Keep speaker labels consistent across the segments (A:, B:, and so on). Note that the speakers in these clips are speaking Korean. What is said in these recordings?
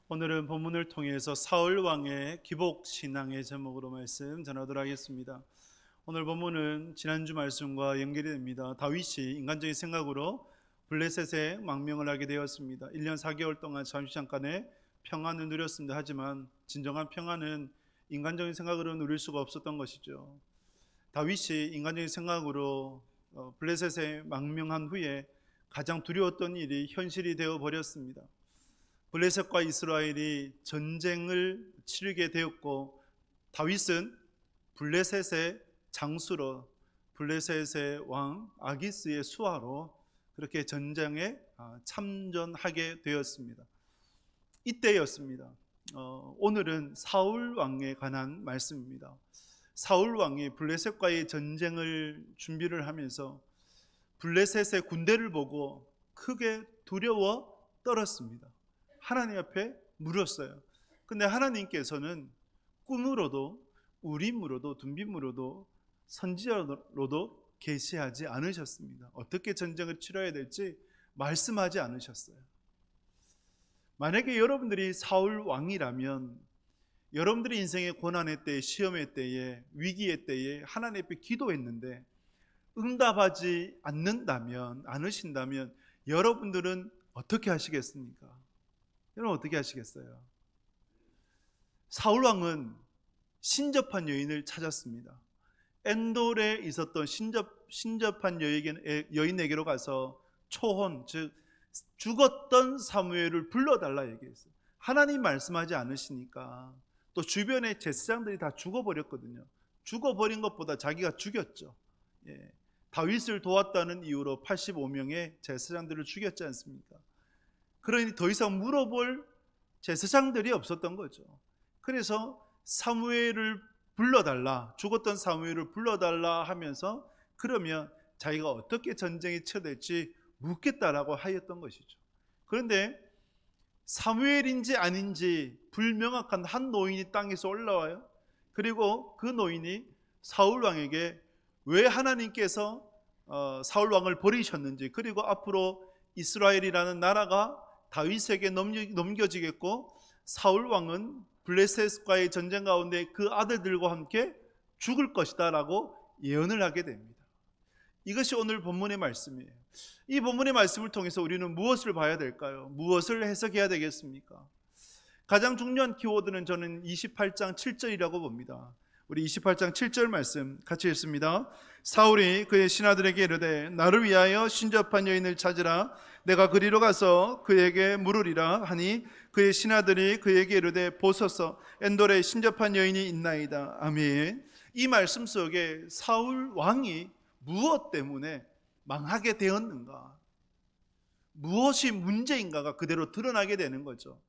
A: 오늘은 본문을 통해서 사울 왕의 기복 신앙의 제목으로 말씀 전하도록 하겠습니다. 오늘 본문은 지난주 말씀과 연결이 됩니다. 다윗이 인간적인 생각으로 블레셋에 망명을 하게 되었습니다. 1년 4개월 동안 잠깐의 평안을 누렸습니다. 하지만 진정한 평안은 인간적인 생각으로 누릴 수가 없었던 것이죠. 다윗이 인간적인 생각으로 블레셋에 망명한 후에 가장 두려웠던 일이 현실이 되어 버렸습니다. 블레셋과 이스라엘이 전쟁을 치르게 되었고, 다윗은 블레셋의 장수로, 블레셋의 왕 아기스의 수하로 그렇게 전쟁에 참전하게 되었습니다. 이때였습니다. 오늘은 사울 왕에 관한 말씀입니다. 사울 왕이 블레셋과의 전쟁을 준비를 하면서 블레셋의 군대를 보고 크게 두려워 떨었습니다. 하나님 앞에 물었어요. 근데 하나님께서는 꿈으로도 우림으로도 둠빔으로도 선지자로도 계시하지 않으셨습니다. 어떻게 전쟁을 치러야 될지 말씀하지 않으셨어요. 만약에 여러분들이 사울 왕이라면 여러분들이 인생의 고난의 때에, 시험의 때에, 위기의 때에 하나님 앞에 기도했는데 응답하지 않으신다면 여러분들은 어떻게 하시겠습니까? 여러분 어떻게 하시겠어요? 사울 왕은 신접한 여인을 찾았습니다. 엔돌에 있었던 신접한 여인에게로 가서 초혼, 즉 죽었던 사무엘을 불러달라 얘기했어요. 하나님 말씀하지 않으시니까. 또 주변의 제사장들이 다 죽어버렸거든요. 죽어버린 것보다 자기가 죽였죠. 다윗을 도왔다는 이유로 85명의 제사장들을 죽였지 않습니까? 그러니 더 이상 물어볼 제사장들이 없었던 거죠. 그래서 사무엘을 불러달라, 죽었던 사무엘을 불러달라 하면서 그러면 자기가 어떻게 전쟁이 치러질지 묻겠다라고 하였던 것이죠. 그런데 사무엘인지 아닌지 불명확한 한 노인이 땅에서 올라와요. 그리고 그 노인이 사울 왕에게 왜 하나님께서 사울 왕을 버리셨는지, 그리고 앞으로 이스라엘이라는 나라가 다윗에게 넘겨지겠고 사울 왕은 블레셋과의 전쟁 가운데 그 아들들과 함께 죽을 것이다 라고 예언을 하게 됩니다. 이것이 오늘 본문의 말씀이에요. 이 본문의 말씀을 통해서 우리는 무엇을 봐야 될까요? 무엇을 해석해야 되겠습니까? 가장 중요한 키워드는 저는 28장 7절이라고 봅니다. 우리 28장 7절 말씀 같이 읽습니다. 사울이 그의 신하들에게 이르되 나를 위하여 신접한 여인을 찾으라. 내가 그리로 가서 그에게 물으리라 하니 그의 신하들이 그에게 이르되 보소서 엔돌에 신접한 여인이 있나이다. 아멘. 이 말씀 속에 사울 왕이 무엇 때문에 망하게 되었는가, 무엇이 문제인가가 그대로 드러나게 되는 거죠.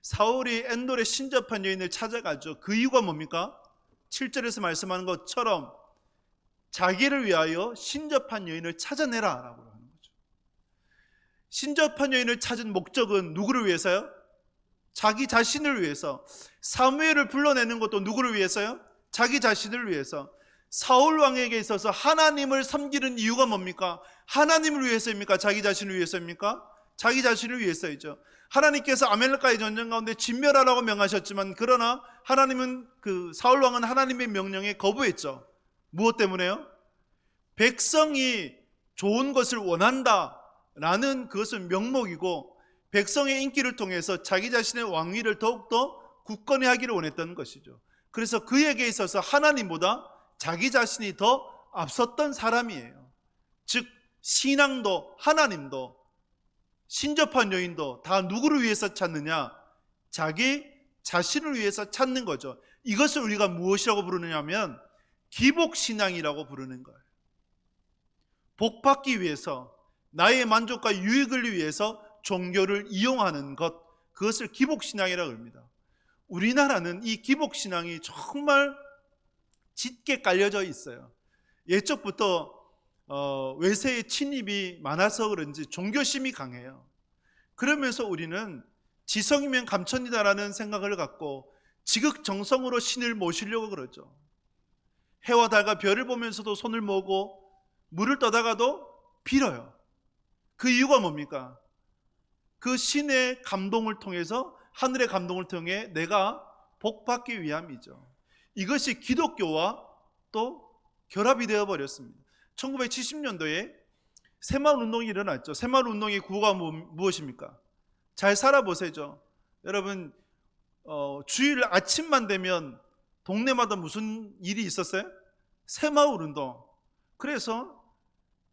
A: 사울이 엔돌에 신접한 여인을 찾아가죠. 그 이유가 뭡니까? 7절에서 말씀하는 것처럼 자기를 위하여 신접한 여인을 찾아내라 라고 하는 거죠. 신접한 여인을 찾은 목적은 누구를 위해서요? 자기 자신을 위해서. 사무엘을 불러내는 것도 누구를 위해서요? 자기 자신을 위해서. 사울 왕에게 있어서 하나님을 섬기는 이유가 뭡니까? 하나님을 위해서입니까? 자기 자신을 위해서입니까? 자기 자신을 위해서이죠. 하나님께서 아말렉과의 전쟁 가운데 진멸하라고 명하셨지만, 그러나 하나님은 사울 왕은 하나님의 명령에 거부했죠. 무엇 때문에요? 백성이 좋은 것을 원한다라는 그것은 명목이고, 백성의 인기를 통해서 자기 자신의 왕위를 더욱더 굳건히 하기를 원했던 것이죠. 그래서 그에게 있어서 하나님보다 자기 자신이 더 앞섰던 사람이에요. 즉 신앙도 하나님도 신접한 여인도 다 누구를 위해서 찾느냐? 자기 자신을 위해서 찾는 거죠. 이것을 우리가 무엇이라고 부르느냐 하면 기복신앙이라고 부르는 거예요. 복받기 위해서, 나의 만족과 유익을 위해서 종교를 이용하는 것, 그것을 기복신앙이라고 합니다. 우리나라는 이 기복신앙이 정말 짙게 깔려져 있어요. 예적부터 외세의 침입이 많아서 그런지 종교심이 강해요. 그러면서 우리는 지성이면 감천이다라는 생각을 갖고 지극정성으로 신을 모시려고 그러죠. 해와 달과 별을 보면서도 손을 모으고 물을 떠다가도 빌어요. 그 이유가 뭡니까? 그 신의 감동을 통해서 하늘의 감동을 통해 내가 복받기 위함이죠. 이것이 기독교와 또 결합이 되어버렸습니다. 1970년도에 새마을운동이 일어났죠. 새마을운동의 구호가 무엇입니까? 잘 살아보세요. 여러분, 주일 아침만 되면 동네마다 무슨 일이 있었어요? 새마을운동. 그래서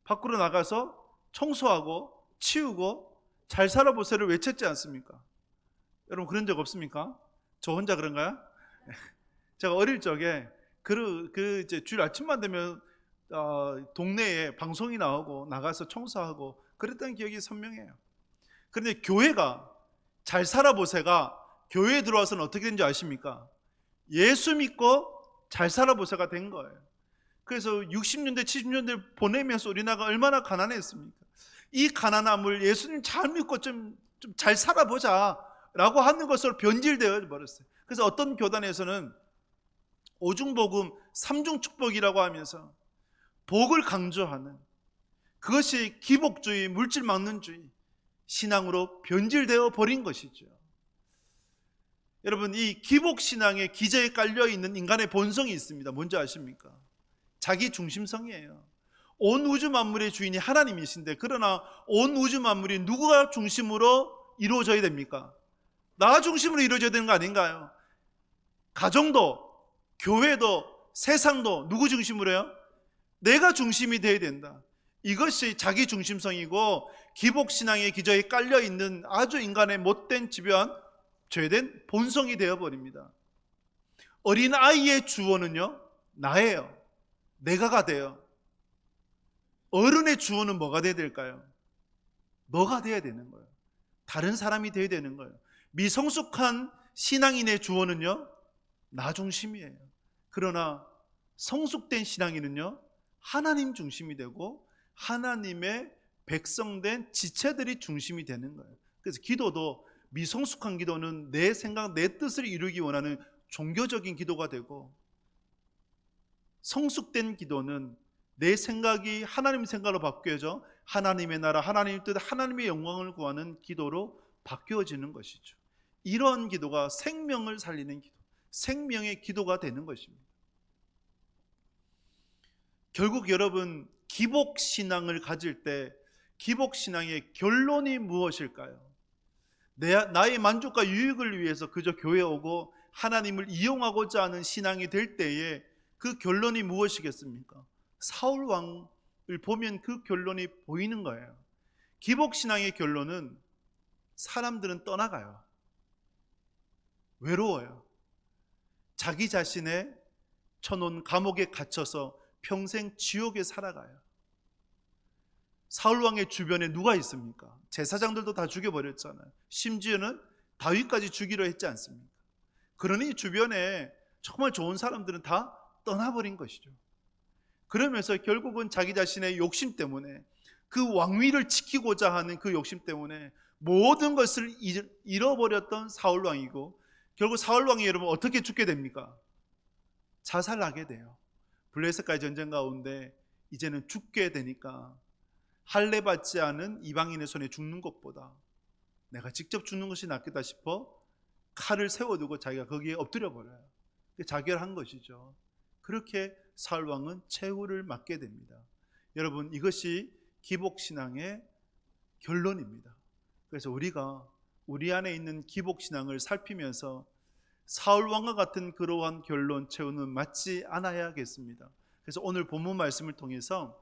A: 밖으로 나가서 청소하고 치우고 잘 살아보세요를 외쳤지 않습니까? 여러분 그런 적 없습니까? 저 혼자 그런가요? 제가 어릴 적에 이제 주일 아침만 되면 동네에 방송이 나오고 나가서 청소하고 그랬던 기억이 선명해요. 그런데 교회가 잘 살아보세가 교회에 들어와서는 어떻게 된지 아십니까? 예수 믿고 잘 살아보세가 된 거예요. 그래서 60년대 70년대 보내면서 우리나라가 얼마나 가난했습니까? 이 가난함을 예수님 잘 믿고 좀 잘 살아보자 라고 하는 것으로 변질되어 버렸어요. 그래서 어떤 교단에서는 오중복음 삼중축복이라고 하면서 복을 강조하는, 그것이 기복주의, 물질망론주의 신앙으로 변질되어 버린 것이죠. 여러분, 이 기복신앙의 기저에 깔려있는 인간의 본성이 있습니다. 뭔지 아십니까? 자기 중심성이에요. 온 우주 만물의 주인이 하나님이신데, 그러나 온 우주 만물이 누구가 중심으로 이루어져야 됩니까? 나 중심으로 이루어져야 되는 거 아닌가요? 가정도, 교회도, 세상도 누구 중심으로 해요? 내가 중심이 되어야 된다. 이것이 자기 중심성이고 기복신앙의 기저에 깔려있는 아주 인간의 못된 집요한 죄된 본성이 되어버립니다. 어린아이의 주어는요, 나예요. 내가가 돼요. 어른의 주어는 뭐가 돼야 될까요? 너가 돼야 되는 거예요. 다른 사람이 돼야 되는 거예요. 미성숙한 신앙인의 주어는요, 나 중심이에요. 그러나 성숙된 신앙인은요, 하나님 중심이 되고 하나님의 백성된 지체들이 중심이 되는 거예요. 그래서 기도도 미성숙한 기도는 내 생각, 내 뜻을 이루기 원하는 종교적인 기도가 되고, 성숙된 기도는 내 생각이 하나님 생각으로 바뀌어져 하나님의 나라, 하나님의 뜻, 하나님의 영광을 구하는 기도로 바뀌어지는 것이죠. 이런 기도가 생명을 살리는 기도, 생명의 기도가 되는 것입니다. 결국 여러분, 기복신앙을 가질 때 기복신앙의 결론이 무엇일까요? 나의 만족과 유익을 위해서 그저 교회에 오고 하나님을 이용하고자 하는 신앙이 될 때에 그 결론이 무엇이겠습니까? 사울 왕을 보면 그 결론이 보이는 거예요. 기복신앙의 결론은 사람들은 떠나가요. 외로워요. 자기 자신의 쳐놓은 감옥에 갇혀서 평생 지옥에 살아가요. 사울왕의 주변에 누가 있습니까? 제사장들도 다 죽여버렸잖아요. 심지어는 다윗까지 죽이려 했지 않습니까? 그러니 주변에 정말 좋은 사람들은 다 떠나버린 것이죠. 그러면서 결국은 자기 자신의 욕심 때문에, 그 왕위를 지키고자 하는 그 욕심 때문에 모든 것을 잃어버렸던 사울왕이고, 결국 사울왕이 여러분 어떻게 죽게 됩니까? 자살하게 돼요. 블레셋과의 전쟁 가운데 이제는 죽게 되니까 할례받지 않은 이방인의 손에 죽는 것보다 내가 직접 죽는 것이 낫겠다 싶어 칼을 세워두고 자기가 거기에 엎드려 버려요. 자결한 것이죠. 그렇게 사울왕은 최후를 맞게 됩니다. 여러분, 이것이 기복신앙의 결론입니다. 그래서 우리가 우리 안에 있는 기복신앙을 살피면서 사울왕과 같은 그러한 결론 최후는 맞지 않아야겠습니다. 그래서 오늘 본문 말씀을 통해서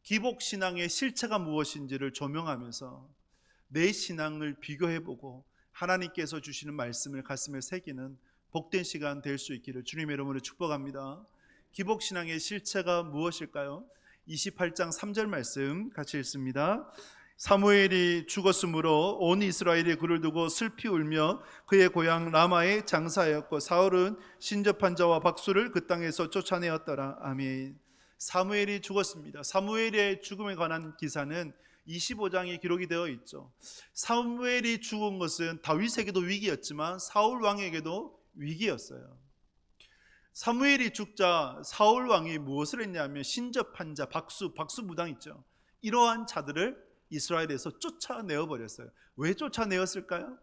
A: 기복신앙의 실체가 무엇인지를 조명하면서 내 신앙을 비교해보고 하나님께서 주시는 말씀을 가슴에 새기는 복된 시간 될 수 있기를 주님의 이름으로 축복합니다. 기복신앙의 실체가 무엇일까요? 28장 3절 말씀 같이 읽습니다. 사무엘이 죽었으므로 온 이스라엘이 그를 두고 슬피 울며 그의 고향 라마에 장사하였고 사울은 신접한 자와 박수를 그 땅에서 쫓아내었더라. 아멘. 사무엘이 죽었습니다. 사무엘의 죽음에 관한 기사는 25장에 기록이 되어 있죠. 사무엘이 죽은 것은 다윗에게도 위기였지만 사울 왕에게도 위기였어요. 사무엘이 죽자 사울 왕이 무엇을 했냐면 신접한 자, 박수무당 있죠. 이러한 자들을 이스라엘에서 쫓아내어 버렸어요. 왜 쫓아내었을까요?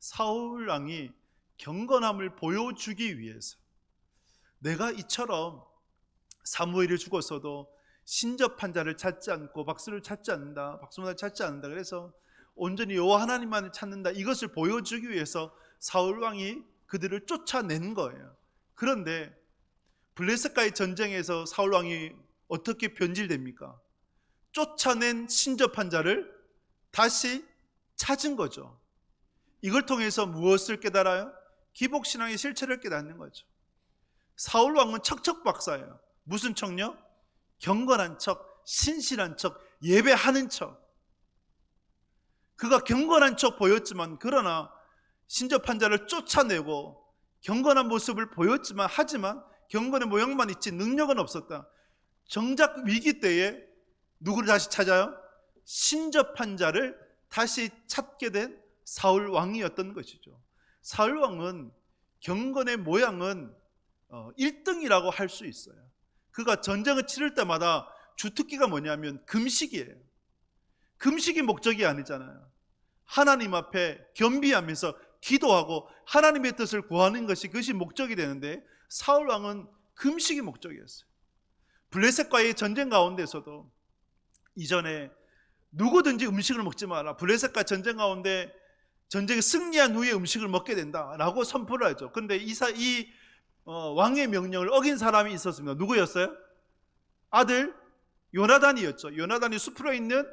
A: 사울 왕이 경건함을 보여주기 위해서, 내가 이처럼 사무엘이 죽었어도 신접한 자를 찾지 않고 박수를 찾지 않는다, 박수문을 찾지 않는다, 그래서 온전히 여호와 하나님만을 찾는다, 이것을 보여주기 위해서 사울 왕이 그들을 쫓아낸 거예요. 그런데 블레셋과의 전쟁에서 사울 왕이 어떻게 변질됩니까? 쫓아낸 신접한 자를 다시 찾은 거죠. 이걸 통해서 무엇을 깨달아요? 기복신앙의 실체를 깨닫는 거죠. 사울 왕은 척척박사예요. 무슨 척요? 경건한 척, 신실한 척, 예배하는 척. 그가 경건한 척 보였지만, 그러나 신접한 자를 쫓아내고 경건한 모습을 보였지만, 하지만 경건의 모양만 있지 능력은 없었다. 정작 위기 때에 누구를 다시 찾아요? 신접한 자를 다시 찾게 된 사울 왕이었던 것이죠. 사울 왕은 경건의 모양은 1등이라고 할 수 있어요. 그가 전쟁을 치를 때마다 주특기가 뭐냐면 금식이에요. 금식이 목적이 아니잖아요. 하나님 앞에 겸비하면서 기도하고 하나님의 뜻을 구하는 그것이 목적이 되는데, 사울 왕은 금식이 목적이었어요. 블레셋과의 전쟁 가운데서도 이전에 누구든지 음식을 먹지 마라, 블레셋과 전쟁 가운데 전쟁에 승리한 후에 음식을 먹게 된다라고 선포를 하죠. 그런데 이 왕의 명령을 어긴 사람이 있었습니다. 누구였어요? 아들 요나단이었죠. 요나단이 숲으로 있는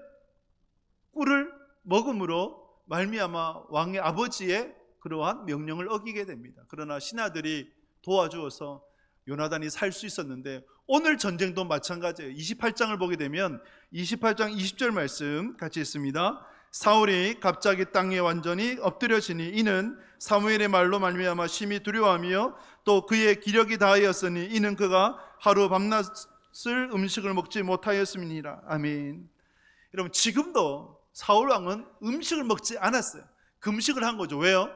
A: 꿀을 먹음으로 말미암아 왕의 아버지의 그러한 명령을 어기게 됩니다. 그러나 신하들이 도와주어서 요나단이 살 수 있었는데, 오늘 전쟁도 마찬가지예요. 28장을 보게 되면 28장 20절 말씀 같이 있습니다. 사울이 갑자기 땅에 완전히 엎드려지니 이는 사무엘의 말로 말미암아 심히 두려워하며 또 그의 기력이 다하였으니 이는 그가 하루 밤낮을 음식을 먹지 못하였음이니라. 아멘. 여러분, 지금도 사울 왕은 음식을 먹지 않았어요. 금식을 한 거죠. 왜요?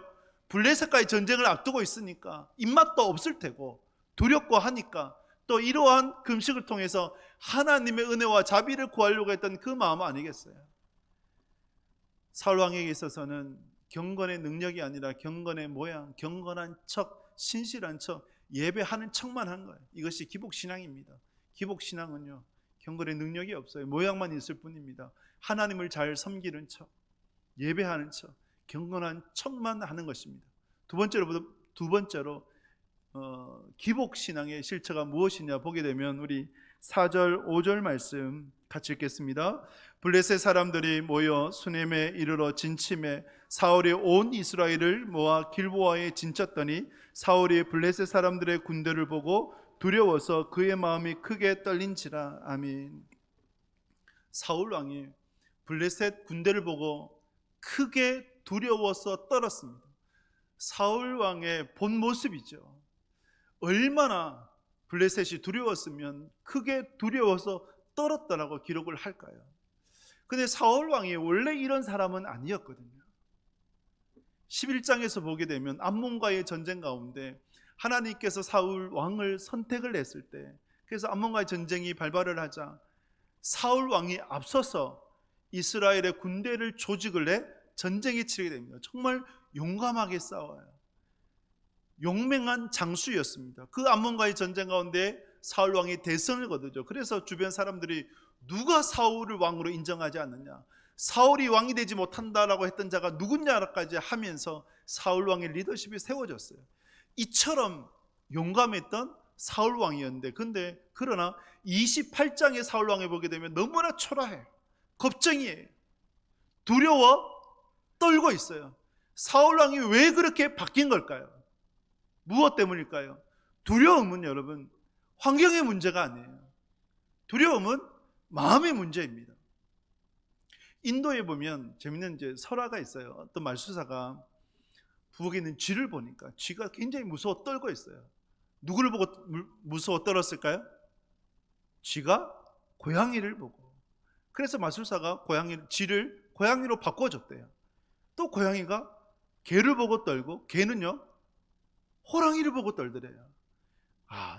A: 블레셋과의 전쟁을 앞두고 있으니까 입맛도 없을 테고 두렵고 하니까, 또 이러한 금식을 통해서 하나님의 은혜와 자비를 구하려고 했던 그 마음 아니겠어요? 사울 왕에게 있어서는 경건의 능력이 아니라 경건의 모양, 경건한 척, 신실한 척, 예배하는 척만 한 거예요. 이것이 기복신앙입니다. 기복신앙은요, 경건의 능력이 없어요. 모양만 있을 뿐입니다. 하나님을 잘 섬기는 척, 예배하는 척, 경건한 척만 하는 것입니다. 두 번째로 기복신앙의 실체가 무엇이냐 보게 되면 우리 4절 5절 말씀 같이 읽겠습니다. 블레셋 사람들이 모여 수넴에 이르러 진침해 사울이 온 이스라엘을 모아 길보아에 진쳤더니 사울이 블레셋 사람들의 군대를 보고 두려워서 그의 마음이 크게 떨린지라. 아멘. 사울 왕이 블레셋 군대를 보고 크게 두려워서 떨었습니다. 사울 왕의 본 모습이죠. 얼마나 블레셋이 두려웠으면 크게 두려워서 떨었다라고 기록을 할까요? 근데 사울 왕이 원래 이런 사람은 아니었거든요. 11장에서 보게 되면 암몬과의 전쟁 가운데 하나님께서 사울 왕을 선택을 했을 때, 그래서 암몬과의 전쟁이 발발을 하자 사울 왕이 앞서서 이스라엘의 군대를 조직을 해 전쟁에 치르게 됩니다. 정말 용감하게 싸워요. 용맹한 장수였습니다. 그 암몬과의 전쟁 가운데 사울 왕이 대성을 거두죠. 그래서 주변 사람들이 누가 사울을 왕으로 인정하지 않느냐, 사울이 왕이 되지 못한다라고 했던 자가 누구냐까지 하면서 사울 왕의 리더십이 세워졌어요. 이처럼 용감했던 사울 왕이었는데, 그러나 28장의 사울 왕을 보게 되면 너무나 초라해, 겁쟁이에요. 두려워 떨고 있어요. 사울 왕이 왜 그렇게 바뀐 걸까요? 무엇 때문일까요? 두려움은 여러분 환경의 문제가 아니에요. 두려움은 마음의 문제입니다. 인도에 보면 재밌는 설화가 있어요. 어떤 말수사가 부엌에 있는 쥐를 보니까 쥐가 굉장히 무서워 떨고 있어요. 누구를 보고 무서워 떨었을까요? 쥐가 고양이를 보고. 그래서 마술사가 쥐를 고양이로 바꿔줬대요. 또 고양이가 개를 보고 떨고, 개는요 호랑이를 보고 떨더래요.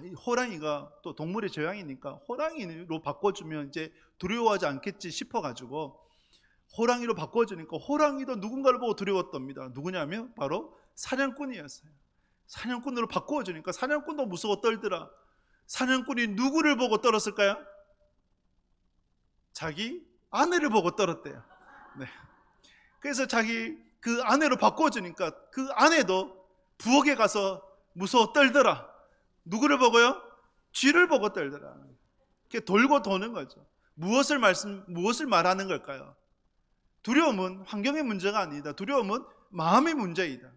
A: 이 호랑이가 또 동물의 재앙이니까 호랑이로 바꿔주면 이제 두려워하지 않겠지 싶어가지고 호랑이로 바꿔주니까 호랑이도 누군가를 보고 두려웠답니다. 누구냐면 바로 사냥꾼이었어요. 사냥꾼으로 바꿔주니까 사냥꾼도 무서워 떨더라. 사냥꾼이 누구를 보고 떨었을까요? 자기 아내를 보고 떨었대요. 네. 그래서 자기 그 아내로 바꿔주니까 그 아내도 부엌에 가서 무서워 떨더라. 누구를 보고요? 쥐를 보고 떨더라. 이렇게 돌고 도는 거죠. 무엇을 말하는 걸까요? 두려움은 환경의 문제가 아니다. 두려움은 마음의 문제이다.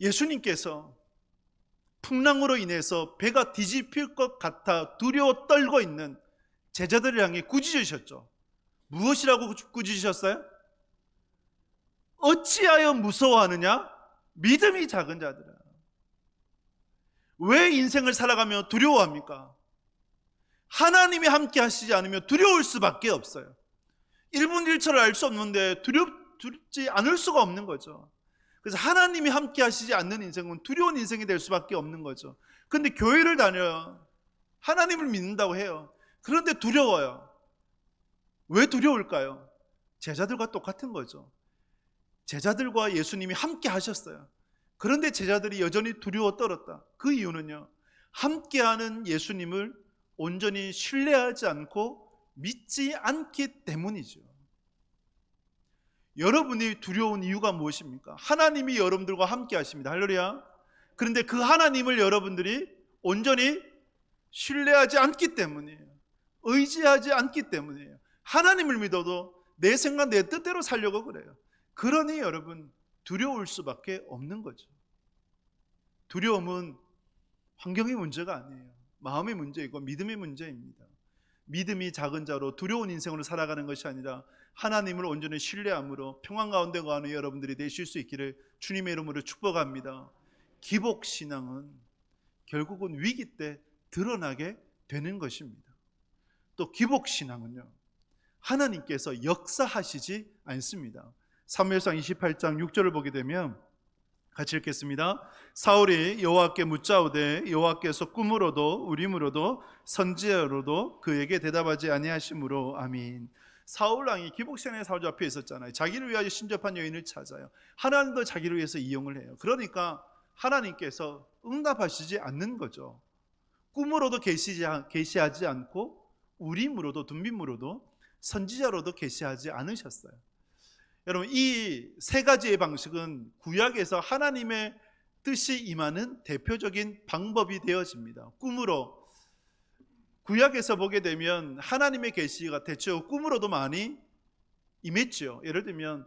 A: 예수님께서 풍랑으로 인해서 배가 뒤집힐 것 같아 두려워 떨고 있는 제자들을 향해 꾸짖으셨죠. 무엇이라고 꾸짖으셨어요? 어찌하여 무서워하느냐? 믿음이 작은 자들아. 왜 인생을 살아가며 두려워합니까? 하나님이 함께 하시지 않으면 두려울 수밖에 없어요. 1분 1초를 알 수 없는데 두렵지 않을 수가 없는 거죠. 그래서 하나님이 함께 하시지 않는 인생은 두려운 인생이 될 수밖에 없는 거죠. 그런데 교회를 다녀요. 하나님을 믿는다고 해요. 그런데 두려워요. 왜 두려울까요? 제자들과 똑같은 거죠. 제자들과 예수님이 함께 하셨어요. 그런데 제자들이 여전히 두려워 떨었다. 그 이유는요, 함께하는 예수님을 온전히 신뢰하지 않고 믿지 않기 때문이죠. 여러분이 두려운 이유가 무엇입니까? 하나님이 여러분들과 함께 하십니다. 할렐루야. 그런데 그 하나님을 여러분들이 온전히 신뢰하지 않기 때문이에요. 의지하지 않기 때문이에요. 하나님을 믿어도 내 생각 내 뜻대로 살려고 그래요. 그러니 여러분 두려울 수밖에 없는 거죠. 두려움은 환경의 문제가 아니에요. 마음의 문제이고 믿음의 문제입니다. 믿음이 작은 자로 두려운 인생으로 살아가는 것이 아니라 하나님을 온전히 신뢰함으로 평안 가운데 거하는 여러분들이 되실 수 있기를 주님의 이름으로 축복합니다. 기복신앙은 결국은 위기 때 드러나게 되는 것입니다. 또 기복신앙은요, 하나님께서 역사하시지 않습니다. 사무엘상 28장 6절을 보게 되면 같이 읽겠습니다. 사울이 여호와께 묻자오되 여호와께서 꿈으로도 우림으로도 선지자로도 그에게 대답하지 아니하시므로. 아멘. 사울왕이 기복신앙의 사울자 앞에 있었잖아요. 자기를 위하여 신접한 여인을 찾아요. 하나님도 자기를 위해서 이용을 해요. 그러니까 하나님께서 응답하시지 않는 거죠. 꿈으로도 계시하지 않고 우림으로도 둠빔으로도 선지자로도 계시하지 않으셨어요. 여러분, 이 세 가지의 방식은 구약에서 하나님의 뜻이 임하는 대표적인 방법이 되어집니다. 꿈으로, 구약에서 보게 되면 하나님의 계시가 대체로 꿈으로도 많이 임했죠. 예를 들면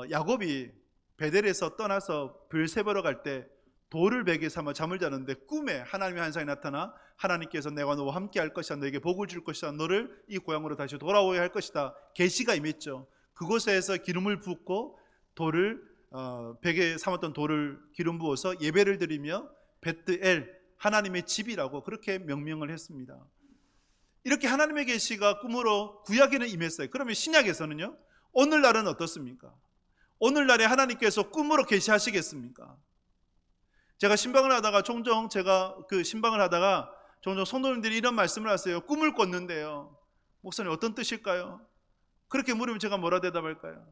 A: 야곱이 베델에서 떠나서 별세보러 갈 때 돌을 베개 삼아 잠을 자는데 꿈에 하나님의 환상이 나타나 하나님께서 내가 너와 함께 할 것이다, 너에게 복을 줄 것이다, 너를 이 고향으로 다시 돌아오게 할 것이다, 계시가 임했죠. 그곳에서 기름을 붓고 돌을 베개 삼았던 돌을 기름 부어서 예배를 드리며 베트엘, 하나님의 집이라고 그렇게 명명을 했습니다. 이렇게 하나님의 계시가 꿈으로 구약에는 임했어요. 그러면 신약에서는요, 오늘날은 어떻습니까? 오늘날에 하나님께서 꿈으로 계시하시겠습니까? 제가 신방을 하다가 종종 성도님들이 이런 말씀을 하세요. 꿈을 꿨는데요, 목사님 어떤 뜻일까요? 그렇게 물으면 제가 뭐라 대답할까요?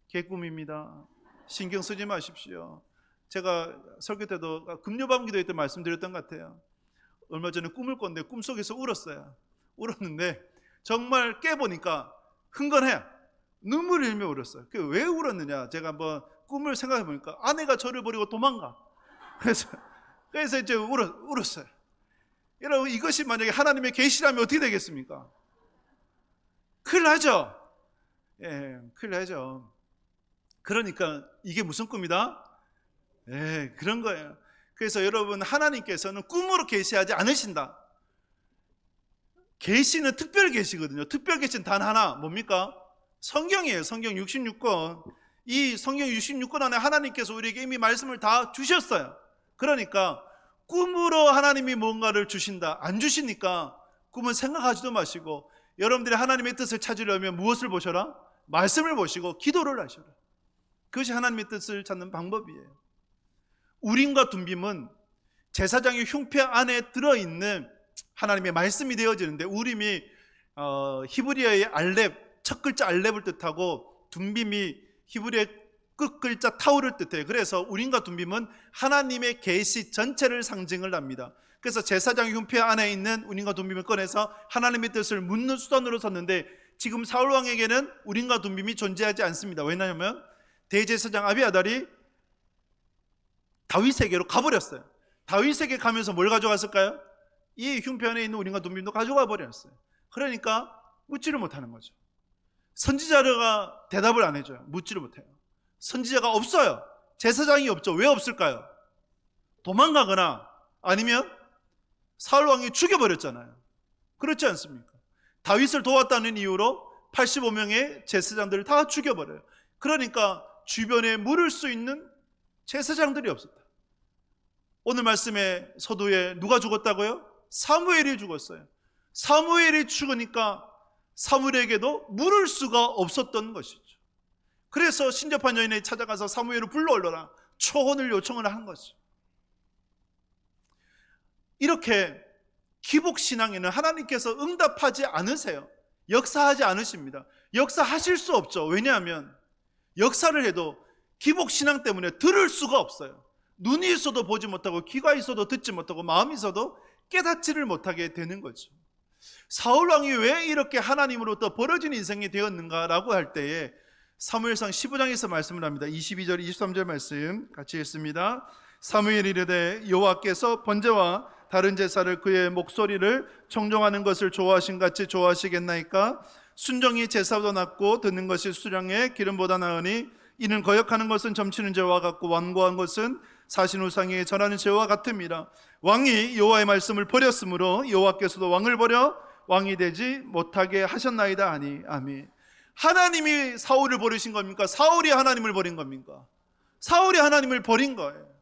A: 개꿈입니다. 신경 쓰지 마십시오. 제가 설교 때도 금요밤 기도회 때 말씀드렸던 것 같아요. 얼마 전에 꿈을 꿨는데 꿈속에서 울었어요. 울었는데 정말 깨보니까 흥건해요. 눈물을 흘며 울었어요. 왜 울었느냐, 제가 한번 꿈을 생각해 보니까 아내가 저를 버리고 도망가. 그래서 이제 울었어요. 여러분, 이것이 만약에 하나님의 계시라면 어떻게 되겠습니까? 큰일 나죠. 예, 큰일 나죠. 그러니까 이게 무슨 꿈이다? 예, 그런 거예요. 그래서 여러분, 하나님께서는 꿈으로 계시하지 않으신다. 계시는 특별 계시거든요. 특별 계시는 단 하나, 뭡니까? 성경이에요. 성경 66권. 이 성경 66권 안에 하나님께서 우리에게 이미 말씀을 다 주셨어요. 그러니까 꿈으로 하나님이 뭔가를 주신다, 안 주시니까 꿈은 생각하지도 마시고, 여러분들이 하나님의 뜻을 찾으려면 무엇을 보셔라? 말씀을 보시고 기도를 하셔라. 그것이 하나님의 뜻을 찾는 방법이에요. 우림과 둠빔은 제사장의 흉패 안에 들어있는 하나님의 말씀이 되어지는데, 우림이 히브리어의 알렙, 첫 글자 알렙을 뜻하고 둠빔이 히브리의 끝 글자 타우를 뜻해요. 그래서 우림과 둠빔은 하나님의 계시 전체를 상징을 합니다. 그래서 제사장 흉패 안에 있는 우림과 둠빔을 꺼내서 하나님의 뜻을 묻는 수단으로 썼는데, 지금 사울 왕에게는 우림과 둠빔이 존재하지 않습니다. 왜냐하면 대제사장 아비아달이 다윗에게로 가버렸어요. 다윗에게 가면서 뭘 가져갔을까요? 이 흉패 안에 있는 우림과 둠빔도 가져가 버렸어요. 그러니까 묻지를 못하는 거죠. 선지자가 대답을 안 해줘요. 묻지를 못해요. 선지자가 없어요. 제사장이 없죠. 왜 없을까요? 도망가거나 아니면 사울 왕이 죽여버렸잖아요. 그렇지 않습니까? 다윗을 도왔다는 이유로 85명의 제사장들을 다 죽여버려요. 그러니까 주변에 물을 수 있는 제사장들이 없었다. 오늘 말씀의 서두에 누가 죽었다고요? 사무엘이 죽었어요. 사무엘이 죽으니까 사무엘에게도 물을 수가 없었던 것이죠. 그래서 신접한 여인이 찾아가서 사무엘을 불러올려라, 초혼을 요청을 한 거죠. 이렇게 기복신앙에는 하나님께서 응답하지 않으세요. 역사하지 않으십니다. 역사하실 수 없죠. 왜냐하면 역사를 해도 기복신앙 때문에 들을 수가 없어요. 눈이 있어도 보지 못하고 귀가 있어도 듣지 못하고 마음이 있어도 깨닫지를 못하게 되는 거죠. 사울왕이 왜 이렇게 하나님으로부터 벌어진 인생이 되었는가라고 할 때에 사무엘상 15장에서 말씀을 합니다. 22절 23절 말씀 같이 읽습니다. 사무엘이 이르되 여호와께서 번제와 다른 제사를 그의 목소리를 청종하는 것을 좋아하신 같이 좋아하시겠나이까? 순종이 제사보다 낫고 듣는 것이 수량의 기름보다 나으니 이는 거역하는 것은 점치는 죄와 같고 완고한 것은 사신 우상에게 전하는 죄와 같음이라. 왕이 여호와의 말씀을 버렸으므로 여호와께서도 왕을 버려 왕이 되지 못하게 하셨나이다 하니. 아멘. 하나님이 사울을 버리신 겁니까? 사울이 하나님을 버린 겁니까? 사울이 하나님을 버린 거예요.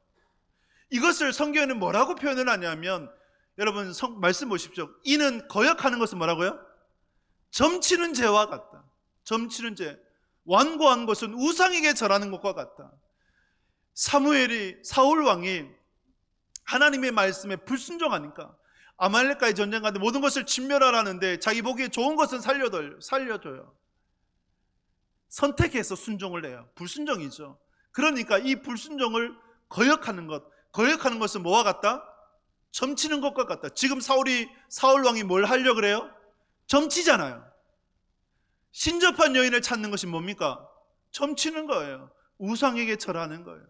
A: 이것을 성경에는 뭐라고 표현을 하냐면, 여러분 말씀 보십시오. 이는 거역하는 것은 뭐라고요? 점치는 죄와 같다. 점치는 죄. 완고한 것은 우상에게 절하는 것과 같다. 사울 왕이 하나님의 말씀에 불순종하니까 아말렉과의 전쟁 가운데 모든 것을 진멸하라는데 자기 보기에 좋은 것은 살려줘요. 선택해서 순종을 해요. 불순종이죠. 그러니까 이 불순종을 거역하는 것은 뭐와 같다? 점치는 것과 같다. 지금 사울 왕이 뭘 하려고 그래요? 점치잖아요. 신접한 여인을 찾는 것이 뭡니까? 점치는 거예요. 우상에게 절하는 거예요.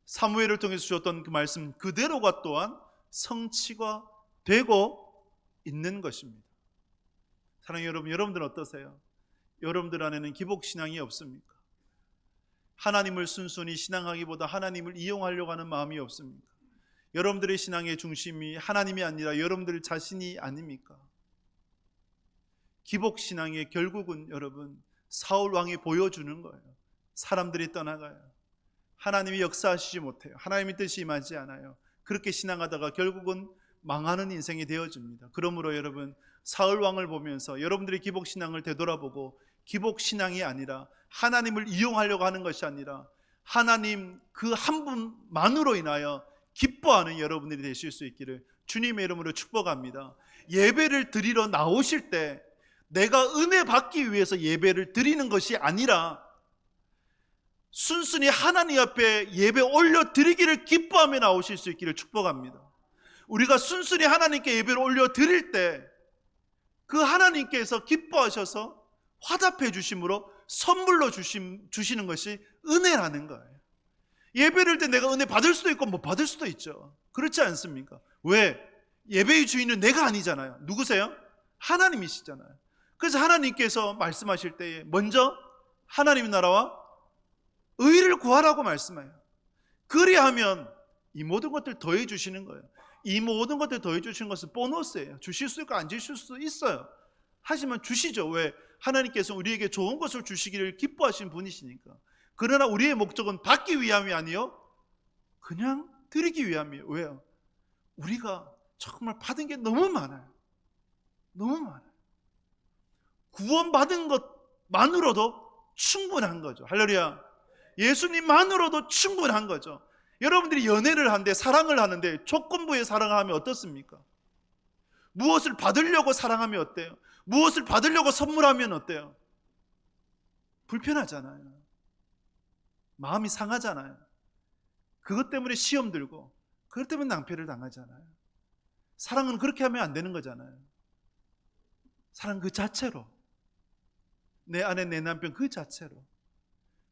A: 사무엘을 통해서 주었던 그 말씀 그대로가 또한 성취가 되고 있는 것입니다. 사랑하는 여러분, 여러분들은 어떠세요? 여러분들 안에는 기복신앙이 없습니까? 하나님을 순순히 신앙하기보다 하나님을 이용하려고 하는 마음이 없습니까? 여러분들의 신앙의 중심이 하나님이 아니라 여러분들 자신이 아닙니까? 기복신앙의 결국은 여러분 사울 왕이 보여주는 거예요. 사람들이 떠나가요. 하나님이 역사하시지 못해요. 하나님의 뜻이 임하지 않아요. 그렇게 신앙하다가 결국은 망하는 인생이 되어집니다. 그러므로 여러분 사울 왕을 보면서 여러분들의 기복신앙을 되돌아보고, 기복신앙이 아니라 하나님을 이용하려고 하는 것이 아니라 하나님 그 한 분만으로 인하여 기뻐하는 여러분들이 되실 수 있기를 주님의 이름으로 축복합니다. 예배를 드리러 나오실 때 내가 은혜 받기 위해서 예배를 드리는 것이 아니라 순순히 하나님 앞에 예배 올려드리기를 기뻐하며 나오실 수 있기를 축복합니다. 우리가 순순히 하나님께 예배를 올려드릴 때 그 하나님께서 기뻐하셔서 화답해 주심으로 선물로 주시는 것이 은혜라는 거예요. 예배를 때 내가 은혜 받을 수도 있고 못 받을 수도 있죠. 그렇지 않습니까? 왜? 예배의 주인은 내가 아니잖아요. 누구세요? 하나님이시잖아요. 그래서 하나님께서 말씀하실 때에 먼저 하나님의 나라와 의를 구하라고 말씀해요. 그리하면 이 모든 것들 더해 주시는 거예요. 이 모든 것들 더해 주시는 것은 보너스예요. 주실 수 있고 안 주실 수 있어요. 하지만 주시죠. 왜? 하나님께서 우리에게 좋은 것을 주시기를 기뻐하시는 분이시니까. 그러나 우리의 목적은 받기 위함이 아니요 그냥 드리기 위함이에요. 왜요? 우리가 정말 받은 게 너무 많아요. 너무 많아요. 구원받은 것만으로도 충분한 거죠. 할렐루야. 예수님만으로도 충분한 거죠. 여러분들이 연애를 하는데, 사랑을 하는데 조건부에 사랑을 하면 어떻습니까? 무엇을 받으려고 사랑하면 어때요? 무엇을 받으려고 선물하면 어때요? 불편하잖아요. 마음이 상하잖아요. 그것 때문에 시험 들고, 그것 때문에 낭패를 당하잖아요. 사랑은 그렇게 하면 안 되는 거잖아요. 사랑 그 자체로, 내 아내 내 남편 그 자체로.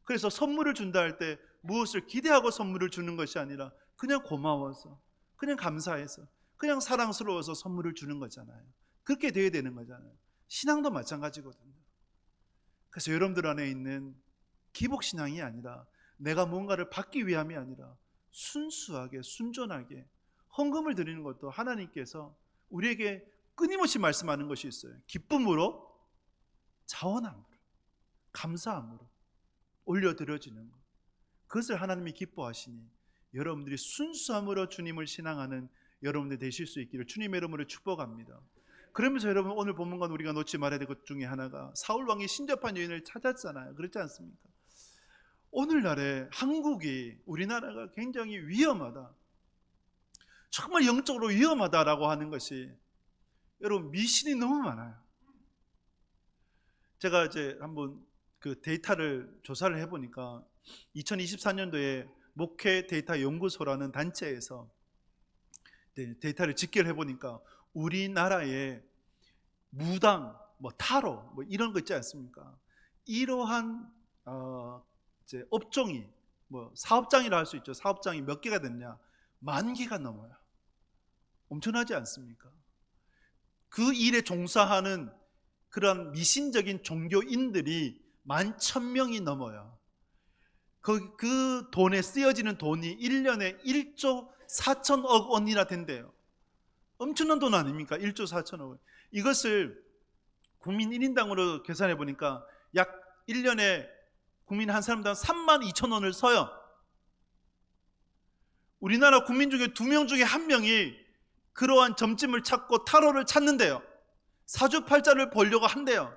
A: 그래서 선물을 준다 할 때 무엇을 기대하고 선물을 주는 것이 아니라 그냥 고마워서, 그냥 감사해서, 그냥 사랑스러워서 선물을 주는 거잖아요. 그렇게 되어야 되는 거잖아요. 신앙도 마찬가지거든요. 그래서 여러분들 안에 있는 기복신앙이 아니라, 내가 뭔가를 받기 위함이 아니라 순수하게 순전하게 헌금을 드리는 것도 하나님께서 우리에게 끊임없이 말씀하는 것이 있어요. 기쁨으로, 자원함으로, 감사함으로 올려드려지는 것, 그것을 하나님이 기뻐하시니 여러분들이 순수함으로 주님을 신앙하는 여러분들 되실 수 있기를 주님의 이름으로 축복합니다. 그러면서 여러분, 오늘 본문과 우리가 놓지 말아야 될 것 중에 하나가, 사울 왕이 신접한 여인을 찾았잖아요. 그렇지 않습니까? 오늘날에 한국이, 우리나라가 굉장히 위험하다, 정말 영적으로 위험하다라고 하는 것이, 여러분, 미신이 너무 많아요. 제가 이제 한번 그 데이터를 조사를 해보니까 2024년도에 목회 데이터 연구소라는 단체에서 데이터를 집계를 해보니까 우리나라의 무당, 타로, 이런 거 있지 않습니까? 이러한 이제 업종이, 사업장이라 할 수 있죠. 사업장이 몇 개가 됐냐? 10,000개가 넘어요. 엄청나지 않습니까? 그 일에 종사하는 그런 미신적인 종교인들이 11,000명이 넘어요. 그 돈에 쓰여지는 돈이 1년에 1조 4천억 원이나 된대요. 엄청난 돈 아닙니까? 1조 4천억 원. 이것을 국민 1인당으로 계산해 보니까 약 1년에 국민 한 사람당 32,000원을 써요. 우리나라 국민 중에 2명 중에 1명이 그러한 점집을 찾고 타로를 찾는데요. 사주팔자를 보려고 한대요.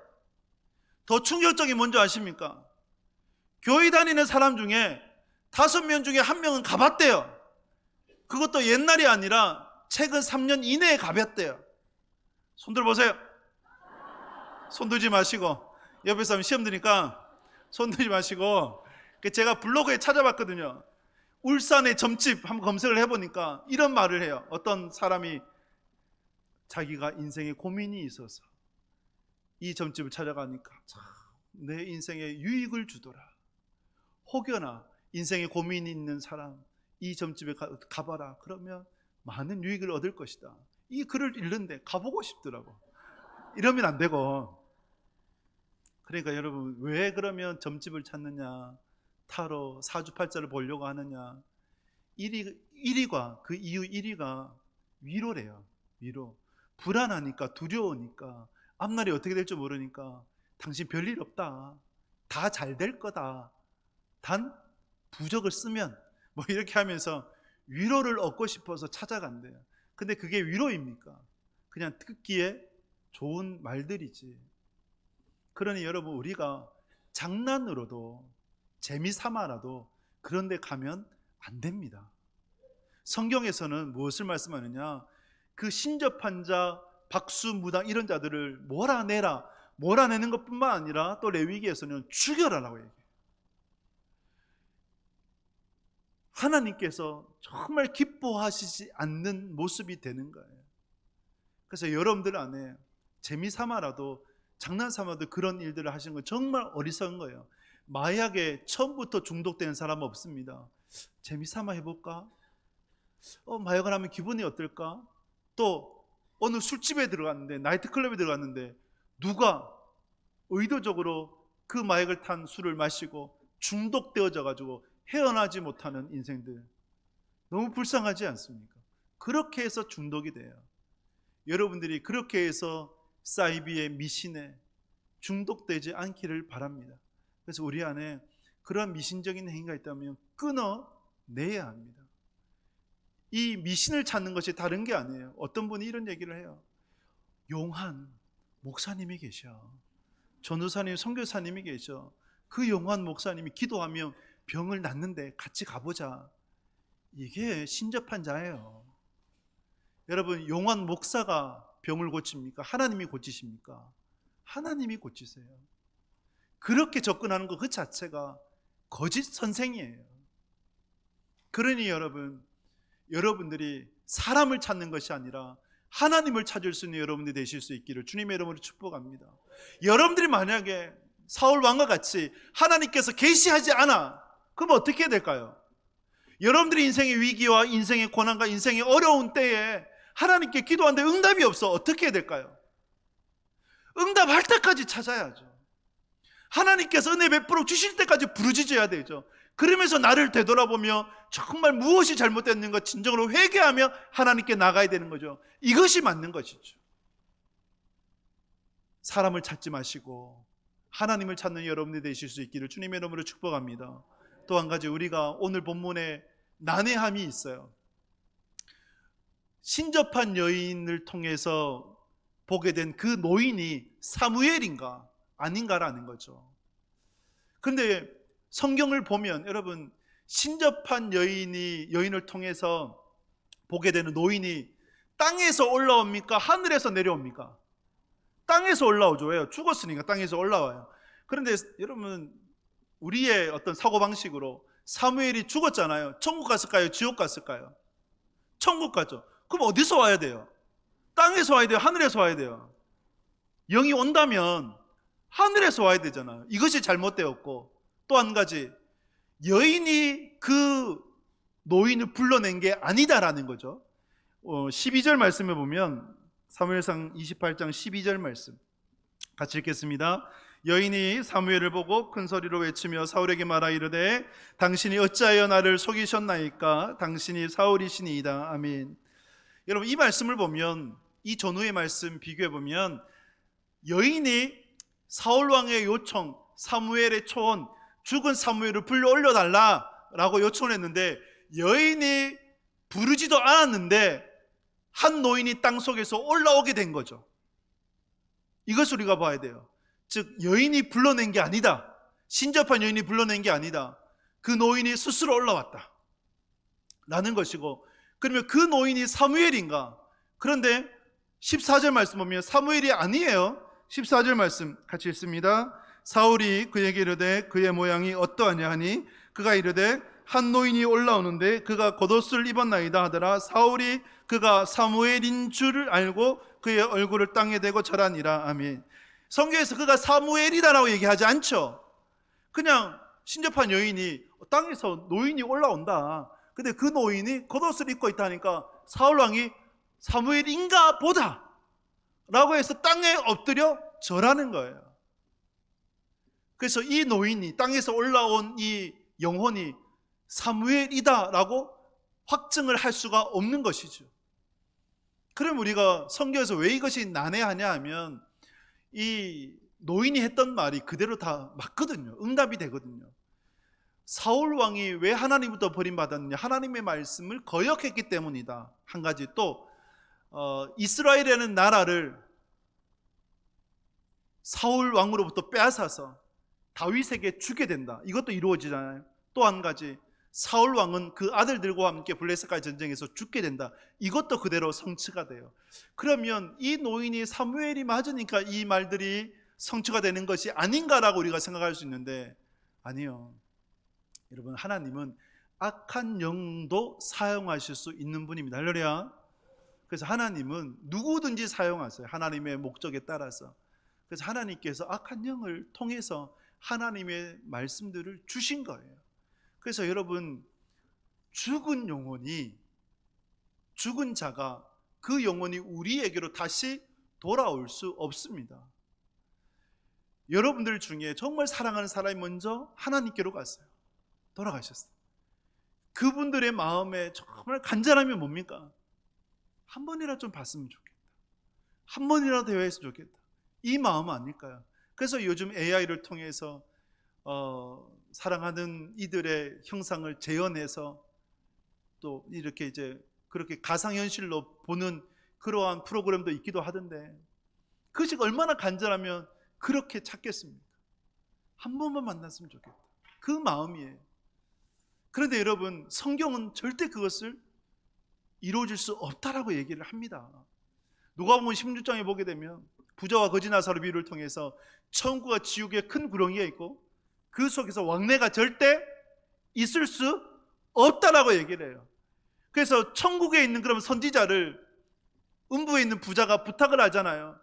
A: 더 충격적인 뭔지 아십니까? 교회 다니는 사람 중에 5명 중에 1명은 가봤대요. 그것도 옛날이 아니라 최근 3년 이내에 가봤대요. 손들 보세요. 손 들지 마시고, 옆에 사람 시험 드니까 손 들지 마시고. 제가 블로그에 찾아봤거든요. 울산의 점집 한번 검색을 해보니까 이런 말을 해요. 어떤 사람이 자기가 인생에 고민이 있어서 이 점집을 찾아가니까 참 내 인생에 유익을 주더라. 혹여나 인생에 고민이 있는 사람, 이 점집에 가봐라. 그러면 많은 유익을 얻을 것이다. 이 글을 읽는데 가보고 싶더라고. 이러면 안 되고. 그러니까 여러분, 왜 그러면 점집을 찾느냐, 타로, 사주팔자를 보려고 하느냐? 1위가, 그 이유 1위가 위로래요. 위로. 불안하니까, 두려우니까, 앞날이 어떻게 될지 모르니까 당신 별일 없다, 다 잘 될 거다, 단 부적을 쓰면, 이렇게 하면서 위로를 얻고 싶어서 찾아간대요. 근데 그게 위로입니까? 그냥 듣기에 좋은 말들이지. 그러니 여러분, 우리가 장난으로도, 재미삼아라도 그런 데 가면 안 됩니다. 성경에서는 무엇을 말씀하느냐? 그 신접한 자, 박수, 무당 이런 자들을 몰아내는 것뿐만 아니라 또 레위기에서는 죽여라라고 얘기해요. 하나님께서 정말 기뻐하시지 않는 모습이 되는 거예요. 그래서 여러분들 안에 재미삼아라도, 장난삼아도 그런 일들을 하시는 건 정말 어리석은 거예요. 마약에 처음부터 중독된 사람은 없습니다. 재미삼아 해볼까? 마약을 하면 기분이 어떨까? 또 어느 술집에 들어갔는데, 나이트클럽에 들어갔는데 누가 의도적으로 그 마약을 탄 술을 마시고 중독되어져 가지고 헤어나지 못하는 인생들, 너무 불쌍하지 않습니까? 그렇게 해서 중독이 돼요. 여러분들이 그렇게 해서 사이비의 미신에 중독되지 않기를 바랍니다. 그래서 우리 안에 그런 미신적인 행위가 있다면 끊어내야 합니다. 이 미신을 찾는 것이 다른 게 아니에요. 어떤 분이 이런 얘기를 해요. 용한 목사님이 계셔, 전도사님, 선교사님이 계셔. 그 용한 목사님이 기도하면 병을 낫는데 같이 가보자. 이게 신접한 자예요. 여러분, 용한 목사가 병을 고칩니까? 하나님이 고치십니까? 하나님이 고치세요. 그렇게 접근하는 것 그 자체가 거짓 선생이에요. 그러니 여러분들이 사람을 찾는 것이 아니라 하나님을 찾을 수 있는 여러분들이 되실 수 있기를 주님의 이름으로 축복합니다. 여러분들이 만약에 사울 왕과 같이 하나님께서 계시하지 않아, 그럼 어떻게 해야 될까요? 여러분들이 인생의 위기와 인생의 고난과 인생의 어려운 때에 하나님께 기도하는데 응답이 없어. 어떻게 해야 될까요? 응답할 때까지 찾아야죠. 하나님께서 은혜 베풀어 주실 때까지 부르짖어야 되죠. 그러면서 나를 되돌아보며 정말 무엇이 잘못됐는가 진정으로 회개하며 하나님께 나가야 되는 거죠. 이것이 맞는 것이죠. 사람을 찾지 마시고 하나님을 찾는 여러분들이 되실 수 있기를 주님의 이름으로 축복합니다. 또 한 가지, 우리가 오늘 본문에 난해함이 있어요. 신접한 여인을 통해서 보게 된 그 노인이 사무엘인가 아닌가라는 거죠. 그런데 성경을 보면 여러분, 신접한 여인을 통해서 보게 되는 노인이 땅에서 올라옵니까? 하늘에서 내려옵니까? 땅에서 올라오죠. 왜요? 죽었으니까 땅에서 올라와요. 그런데 여러분, 우리의 어떤 사고방식으로 사무엘이 죽었잖아요. 천국 갔을까요? 지옥 갔을까요? 천국 갔죠. 그럼 어디서 와야 돼요? 땅에서 와야 돼요? 하늘에서 와야 돼요? 영이 온다면 하늘에서 와야 되잖아요. 이것이 잘못되었고, 또 한 가지, 여인이 그 노인을 불러낸 게 아니다라는 거죠. 12절 말씀에 보면 사무엘상 28장 12절 말씀 같이 읽겠습니다. 여인이 사무엘을 보고 큰 소리로 외치며 사울에게 말하 이르되 당신이 어찌하여 나를 속이셨나이까? 당신이 사울이시니이다. 아멘. 여러분, 이 말씀을 보면, 이 전후의 말씀 비교해 보면, 여인이 사울왕의 요청, 사무엘의 초원, 죽은 사무엘을 불러 올려달라라고 요청을 했는데 여인이 부르지도 않았는데 한 노인이 땅속에서 올라오게 된 거죠. 이것을 우리가 봐야 돼요. 즉, 여인이 불러낸 게 아니다. 신접한 여인이 불러낸 게 아니다. 그 노인이 스스로 올라왔다 라는 것이고, 그러면 그 노인이 사무엘인가? 그런데 14절 말씀 보면 사무엘이 아니에요. 14절 말씀 같이 읽습니다. 사울이 그에게 이르되 그의 모양이 어떠하냐 하니 그가 이르되 한 노인이 올라오는데 그가 겉옷을 입었나이다 하더라. 사울이 그가 사무엘인 줄을 알고 그의 얼굴을 땅에 대고 절하니라. 아멘. 성경에서 그가 사무엘이다라고 얘기하지 않죠. 그냥 신접한 여인이 땅에서 노인이 올라온다. 근데 그 노인이 겉옷을 입고 있다니까 사울왕이 사무엘인가 보다 라고 해서 땅에 엎드려 절하는 거예요. 그래서 이 노인이, 땅에서 올라온 이 영혼이 사무엘이다 라고 확증을 할 수가 없는 것이죠. 그럼 우리가 성경에서 왜 이것이 난해하냐 하면, 이 노인이 했던 말이 그대로 다 맞거든요. 응답이 되거든요. 사울 왕이 왜 하나님부터 버림받았느냐? 하나님의 말씀을 거역했기 때문이다. 한 가지, 또 이스라엘이라는 나라를 사울 왕으로부터 빼앗아서 다윗에게 주게 된다. 이것도 이루어지잖아요. 또 한 가지, 사울 왕은 그 아들들과 함께 블레셋과의 전쟁에서 죽게 된다. 이것도 그대로 성취가 돼요. 그러면 이 노인이 사무엘이 맞으니까 이 말들이 성취가 되는 것이 아닌가라고 우리가 생각할 수 있는데, 아니요. 여러분, 하나님은 악한 영도 사용하실 수 있는 분입니다. 할렐루야. 그래서 하나님은 누구든지 사용하세요. 하나님의 목적에 따라서. 그래서 하나님께서 악한 영을 통해서 하나님의 말씀들을 주신 거예요. 그래서 여러분, 죽은 영혼이, 죽은 자가, 그 영혼이 우리에게로 다시 돌아올 수 없습니다. 여러분들 중에 정말 사랑하는 사람이 먼저 하나님께로 갔어요. 돌아가셨어요. 그분들의 마음에 정말 간절함이 뭡니까? 한 번이라도 좀 봤으면 좋겠다. 한 번이라도 대화했으면 좋겠다. 이 마음 아닐까요? 그래서 요즘 AI를 통해서 사랑하는 이들의 형상을 재현해서 또 이렇게 이제 그렇게 가상현실로 보는 그러한 프로그램도 있기도 하던데, 그것이 얼마나 간절하면 그렇게 찾겠습니까? 한 번만 만났으면 좋겠다. 그 마음이에요. 그런데 여러분, 성경은 절대 그것을 이루어질 수 없다라고 얘기를 합니다. 누가복음 16장에 보게 되면 부자와 거지 나사로 비유를 통해서 천국과 지옥의 큰 구렁이가 있고 그 속에서 왕래가 절대 있을 수 없다라고 얘기를 해요. 그래서 천국에 있는 그런 선지자를 음부에 있는 부자가 부탁을 하잖아요.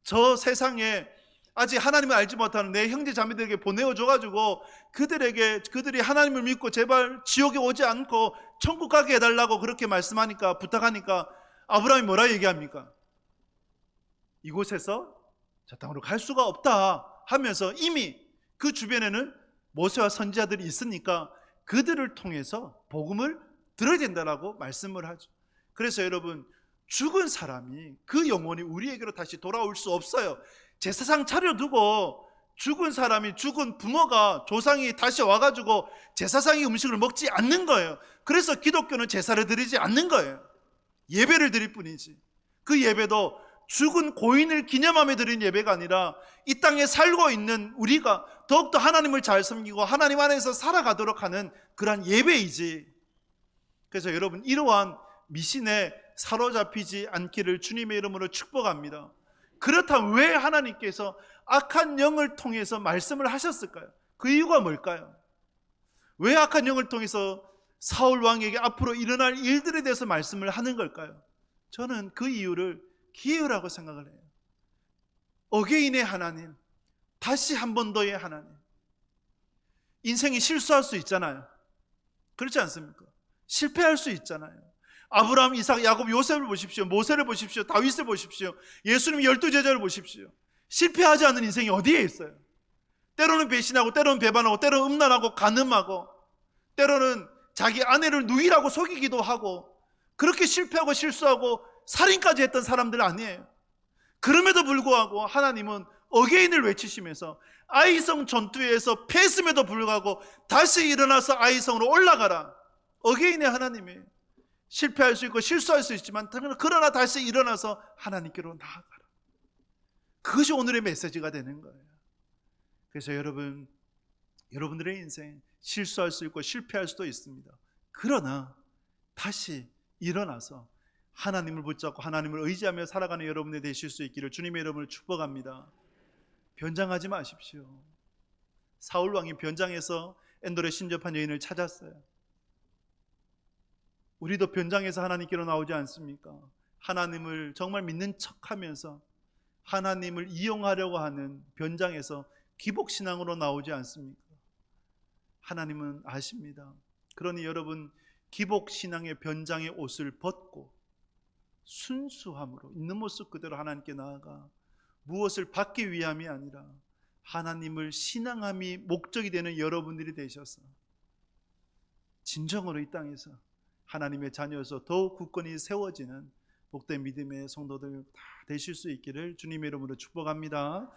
A: 저 세상에 아직 하나님을 알지 못하는 내 형제 자매들에게 보내어줘가지고 그들이 하나님을 믿고 제발 지옥에 오지 않고 천국 가게 해달라고 그렇게 말씀하니까, 부탁하니까 아브라함이 뭐라 얘기합니까? 이곳에서 저 땅으로 갈 수가 없다 하면서 이미 그 주변에는 모세와 선지자들이 있으니까 그들을 통해서 복음을 들어야 된다라고 말씀을 하죠. 그래서 여러분, 죽은 사람이 그 영혼이 우리에게로 다시 돌아올 수 없어요. 제사상 차려두고 죽은 사람이, 죽은 부모가, 조상이 다시 와가지고 제사상의 음식을 먹지 않는 거예요. 그래서 기독교는 제사를 드리지 않는 거예요. 예배를 드릴 뿐이지. 그 예배도 죽은 고인을 기념하며 드린 예배가 아니라 이 땅에 살고 있는 우리가 더욱더 하나님을 잘 섬기고 하나님 안에서 살아가도록 하는 그러한 예배이지. 그래서 여러분, 이러한 미신에 사로잡히지 않기를 주님의 이름으로 축복합니다. 그렇다면 왜 하나님께서 악한 영을 통해서 말씀을 하셨을까요? 그 이유가 뭘까요? 왜 악한 영을 통해서 사울 왕에게 앞으로 일어날 일들에 대해서 말씀을 하는 걸까요? 저는 그 이유를 기회라고 생각을 해요. 어게인의 하나님, 다시 한 번 더의 하나님. 인생이 실수할 수 있잖아요. 그렇지 않습니까? 실패할 수 있잖아요. 아브라함, 이삭, 야곱, 요셉을 보십시오. 모세를 보십시오. 다윗을 보십시오. 예수님 12제자를 보십시오. 실패하지 않는 인생이 어디에 있어요? 때로는 배신하고, 때로는 배반하고, 때로는 음란하고 간음하고, 때로는 자기 아내를 누이라고 속이기도 하고, 그렇게 실패하고 실수하고 살인까지 했던 사람들 아니에요. 그럼에도 불구하고 하나님은 어게인을 외치시면서 아이성 전투에서 패했음에도 불구하고 다시 일어나서 아이성으로 올라가라. 어게인의 하나님이에요. 실패할 수 있고 실수할 수 있지만 그러나 다시 일어나서 하나님께로 나아가라. 그것이 오늘의 메시지가 되는 거예요. 그래서 여러분들의 인생 실수할 수 있고 실패할 수도 있습니다. 그러나 다시 일어나서 하나님을 붙잡고 하나님을 의지하며 살아가는 여러분이 되실 수 있기를 주님의 이름으로 축복합니다. 변장하지 마십시오. 사울 왕이 변장해서 엔돌에 신접한 여인을 찾았어요. 우리도 변장해서 하나님께로 나오지 않습니까? 하나님을 정말 믿는 척하면서 하나님을 이용하려고 하는 변장에서 기복신앙으로 나오지 않습니까? 하나님은 아십니다. 그러니 여러분, 기복신앙의 변장의 옷을 벗고 순수함으로 있는 모습 그대로 하나님께 나아가 무엇을 받기 위함이 아니라 하나님을 신앙함이 목적이 되는 여러분들이 되셔서 진정으로 이 땅에서 하나님의 자녀여서 더욱 굳건히 세워지는 복된 믿음의 성도들 다 되실 수 있기를 주님의 이름으로 축복합니다.